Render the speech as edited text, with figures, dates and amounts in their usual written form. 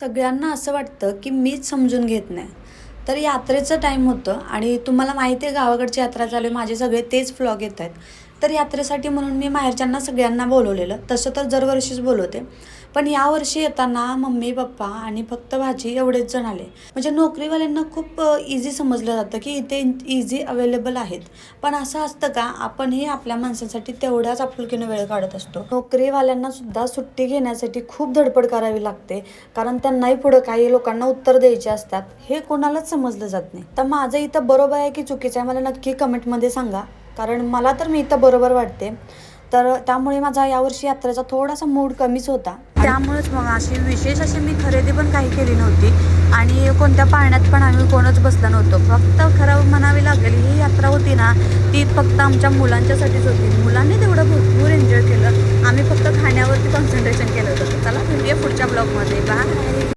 सगळ्यांना असं वाटतं की मीच समजून घेत नाही. तर यात्रेचं टाईम होतं आणि तुम्हाला माहिती आहे गावाकडची यात्रा चालू आहे. माझे सगळे तेच व्लॉग येत आहेत. तर यात्रेसाठी म्हणून मी माहेरच्यांना सगळ्यांना बोलवलेलं. तसं तर दरवर्षीच बोलवते. पण यावर्षी येताना मम्मी, पप्पा आणि फक्त भाची एवढेच जण आले. म्हणजे नोकरीवाल्यांना खूप इझी समजलं जातं की इथे इझी अवेलेबल आहेत. पण असं असतं का आपणही आपल्या माणसांसाठी तेवढ्याच आपुलकीनं वेळ काढत असतो. नोकरीवाल्यांना सुद्धा सुट्टी घेण्यासाठी खूप धडपड करावी लागते. कारण त्यांनाही पुढं काही लोकांना उत्तर द्यायचे असतात. हे कोणालाच समजलं जात नाही. तर माझं इथं बरोबर आहे की चुकीचं आहे मला नक्की कमेंटमध्ये सांगा. कारण मला तर मी इथं बरोबर वाटते. तर त्यामुळे माझा यावर्षी यात्रेचा थोडासा मूड कमीच होता. त्यामुळेच मग विशेष अशी मी खरेदी पण काही केली नव्हती आणि कोणत्या पाळण्यात पण आम्ही कोणच बसलो नव्हतो. फक्त खरं म्हणावी लागेल ही यात्रा होती ना, ती फक्त आमच्या मुलांच्यासाठीच होती. मुलांनी तेवढं भरपूर एन्जॉय केलं. आम्ही फक्त खाण्यावरती कॉन्सन्ट्रेशन केलं होतं. चला भेटूया पुढच्या ब्लॉगमध्ये. बाय.